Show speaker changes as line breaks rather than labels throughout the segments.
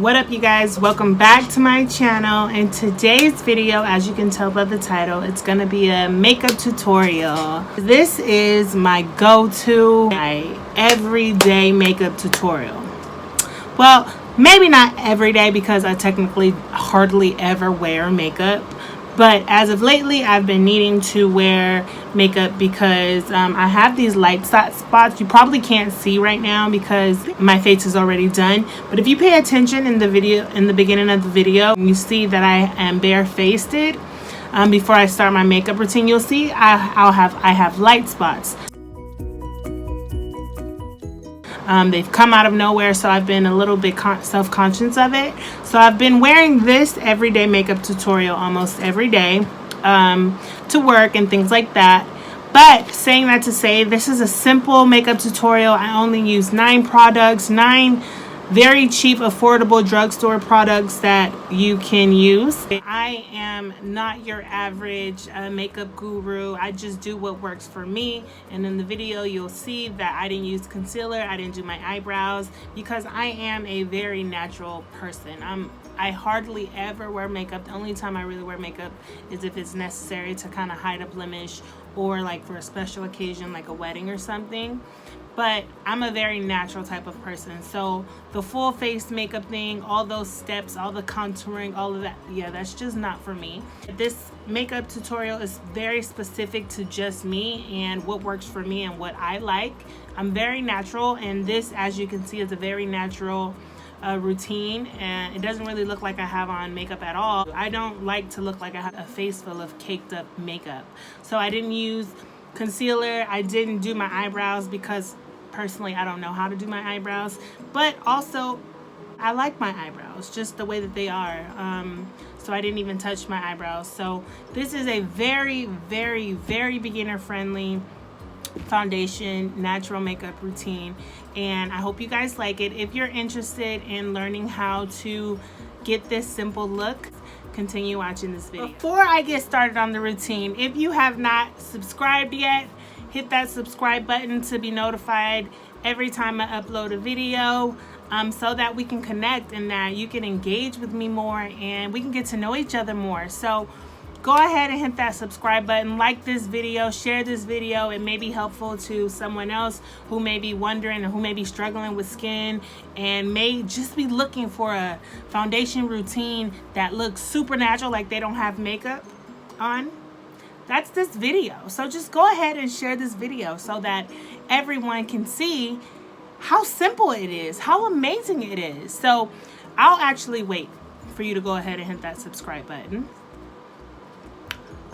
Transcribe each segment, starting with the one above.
What up, you guys? Welcome back to my channel. In today's video, as you can tell by the title, it's gonna be a makeup tutorial. This is my go-to, my everyday makeup tutorial. Well, maybe not every day because I technically hardly ever wear makeup, but as of lately I've been needing to wear makeup because I have these light spots. You probably can't see right now because my face is already done, but if you pay attention in the video, in the beginning of the video, you see that I am barefaced. Before I start my makeup routine, you'll see I have light spots. They've come out of nowhere, so I've been a little bit self-conscious of it. So I've been wearing this everyday makeup tutorial almost every day to work and things like that. But saying that to say, this is a simple makeup tutorial. I only use 9 products, 9 very cheap, affordable drugstore products that you can use. I am not your average makeup guru. I just do what works for me. And in the video, you'll see that I didn't use concealer. I didn't do my eyebrows because I am a very natural person. I hardly ever wear makeup. The only time I really wear makeup is if it's necessary to kind of hide a blemish or like for a special occasion like a wedding or something. But I'm a very natural type of person. So the full face makeup thing, all those steps, all the contouring, all of that, yeah, that's just not for me. This makeup tutorial is very specific to just me and what works for me and what I like. I'm very natural, and this, as you can see, is a very natural routine, and it doesn't really look like I have on makeup at all. I don't like to look like I have a face full of caked up makeup. So I didn't use concealer. I didn't do my eyebrows because personally I don't know how to do my eyebrows, but also I like my eyebrows just the way that they are. So I didn't even touch my eyebrows. So this is a very beginner friendly foundation natural makeup routine, and I hope you guys like it. If you're interested in learning how to get this simple look, continue watching this video. Before I get started on the routine, if you have not subscribed yet, hit that subscribe button to be notified every time I upload a video, so that we can connect and that you can engage with me more and we can get to know each other more. So go ahead and hit that subscribe button, like this video, share this video. It may be helpful to someone else who may be wondering or who may be struggling with skin and may just be looking for a foundation routine that looks super natural, like they don't have makeup on. That's this video. So just go ahead and share this video so that everyone can see how simple it is, how amazing it is. So I'll actually wait for you to go ahead and hit that subscribe button.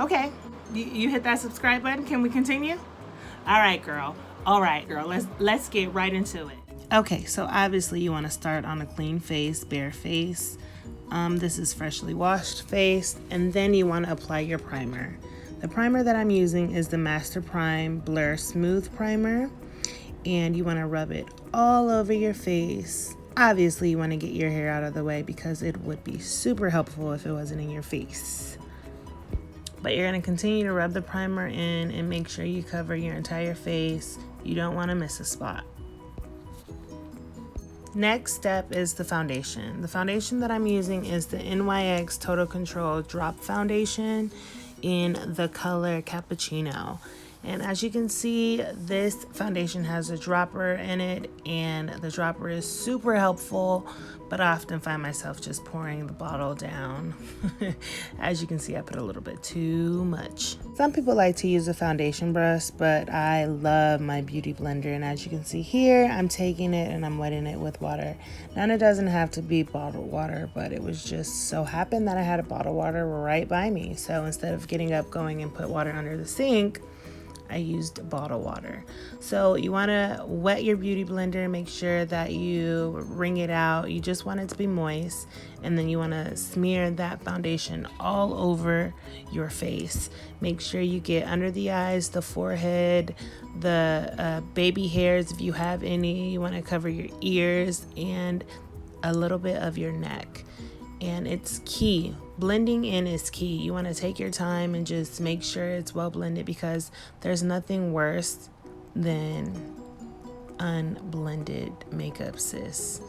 Okay, you hit that subscribe button. Can we continue? All right, girl. All right, girl. Let's get right into it. Okay, so obviously you want to start on a clean face, bare face. This is freshly washed face, and then you want to apply your primer. The primer that I'm using is the Master Prime Blur Smooth Primer, and you want to rub it all over your face. Obviously, you want to get your hair out of the way because it would be super helpful if it wasn't in your face. But you're going to continue to rub the primer in and make sure you cover your entire face. You don't want to miss a spot. Next step is the foundation. The foundation that I'm using is the NYX Total Control Drop Foundation in the color Cappuccino. And as you can see, this foundation has a dropper in it, and the dropper is super helpful, but I often find myself just pouring the bottle down. As you can see, I put a little bit too much. Some people like to use a foundation brush, but I love my beauty blender, and as you can see here, I'm taking it and I'm wetting it with water. Now, it doesn't have to be bottled water, but it was just so happened that I had a bottled water right by me. So instead of getting up, going and put water under the sink, I used bottled water. So you want to wet your beauty blender, make sure that you wring it out. You just want it to be moist, and then you want to smear that foundation all over your face. Make sure you get under the eyes, the forehead, the baby hairs if you have any. You want to cover your ears and a little bit of your neck. And it's key. Blending in is key. You want to take your time and just make sure it's well blended, because there's nothing worse than unblended makeup, sis.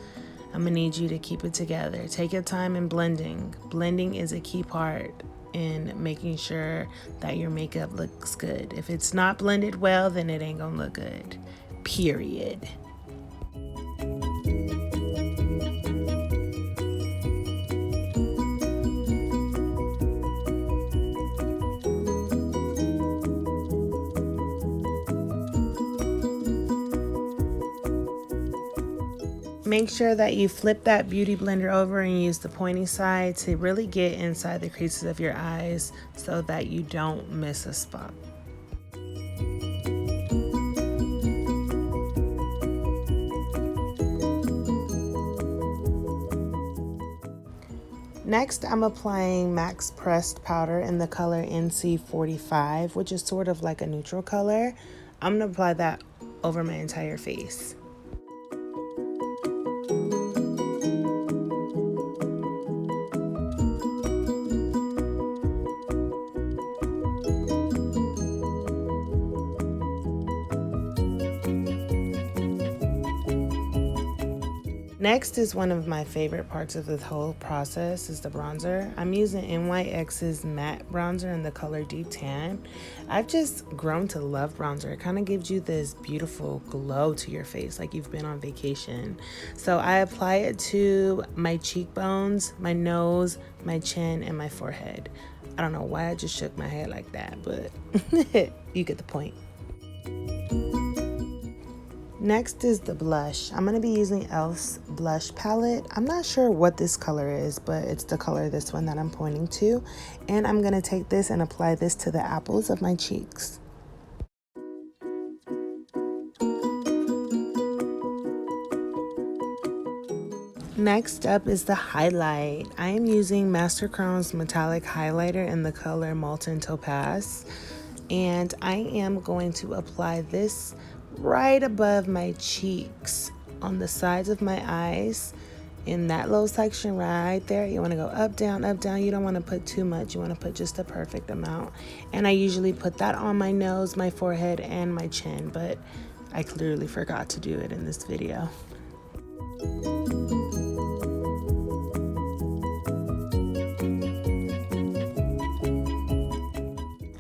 I'm gonna need you to keep it together. Take your time in blending. Blending is a key part in making sure that your makeup looks good. If it's not blended well, then it ain't gonna look good. Period. Make sure that you flip that beauty blender over and use the pointy side to really get inside the creases of your eyes so that you don't miss a spot. Next, I'm applying Max Pressed Powder in the color NC45, which is sort of like a neutral color. I'm gonna apply that over my entire face. Next is one of my favorite parts of the whole process is the bronzer. I'm using NYX's Matte bronzer in the color Deep Tan. I've just grown to love bronzer. It kind of gives you this beautiful glow to your face like you've been on vacation. So I apply it to my cheekbones, my nose, my chin, and my forehead. I don't know why I just shook my head like that, but you get the point. Next is the blush. I'm going to be using e.l.f.'s Blush Palette. I'm not sure what this color is, but it's the color, this one that I'm pointing to. And I'm going to take this and apply this to the apples of my cheeks. Next up is the highlight. I am using Master Chrome's metallic highlighter in the color Molten Topaz. And I am going to apply this right above my cheeks on the sides of my eyes in that little section right there. You want to go up, down, up, down. You don't want to put too much. You want to put just the perfect amount. And I usually put that on my nose, my forehead, and my chin, but I clearly forgot to do it in this video.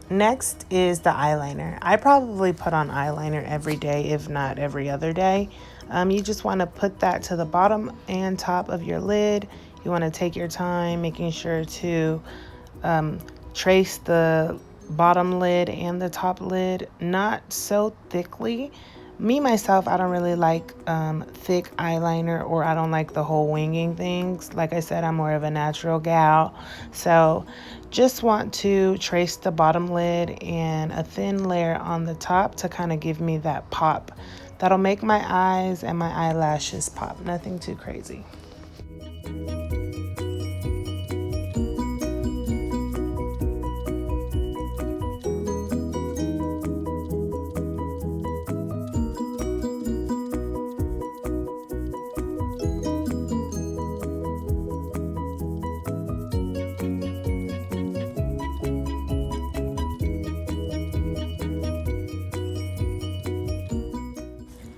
Next is the eyeliner. I probably put on eyeliner every day, if not every other day. You just want to put that to the bottom and top of your lid. You want to take your time making sure to trace the bottom lid and the top lid, not so thickly. Me, myself, I don't really like thick eyeliner, or I don't like the whole winging things. Like I said, I'm more of a natural gal. So just want to trace the bottom lid and a thin layer on the top to kind of give me that pop. That'll make my eyes and my eyelashes pop. Nothing too crazy.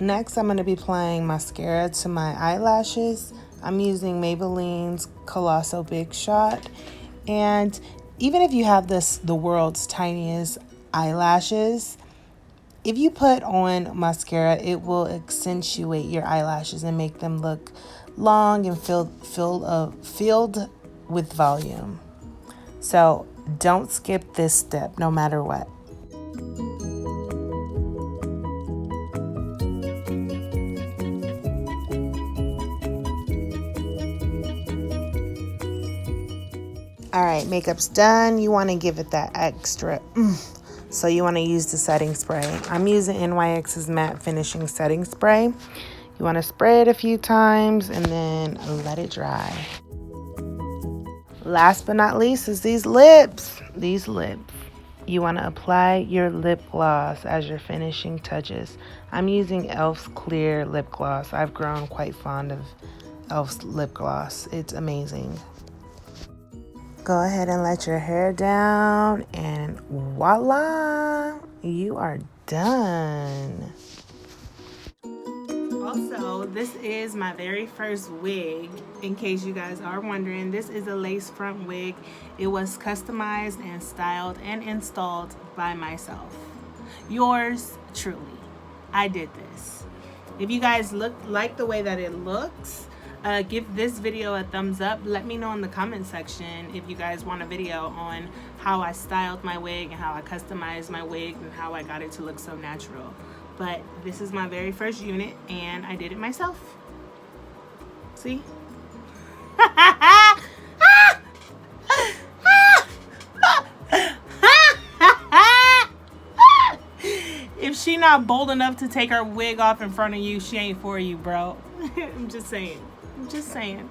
Next, I'm going to be applying mascara to my eyelashes. I'm using Maybelline's Colossal Big Shot. And even if you have the world's tiniest eyelashes, if you put on mascara, it will accentuate your eyelashes and make them look long and filled with volume. So don't skip this step, no matter what. All right, makeup's done. You want to give it that extra so you want to use the setting spray. I'm using NYX's Matte Finishing Setting Spray. You want to spray it a few times and then let it dry. Last but not least is these lips. You want to apply your lip gloss as your finishing touches. I'm using e.l.f.'s Clear Lip Gloss. I've grown quite fond of e.l.f.'s lip gloss. It's amazing. Go ahead and let your hair down, and voila, you are done. Also, this is my very first wig. In case you guys are wondering, this is a lace front wig. It was customized and styled and installed by myself. Yours truly. I did this. If you guys like the way that it looks, give this video a thumbs up. Let me know in the comment section if you guys want a video on how I styled my wig and how I customized my wig and how I got it to look so natural. But this is my very first unit and I did it myself. See? If she not bold enough to take her wig off in front of you, she ain't for you, bro. I'm just saying. I'm just saying.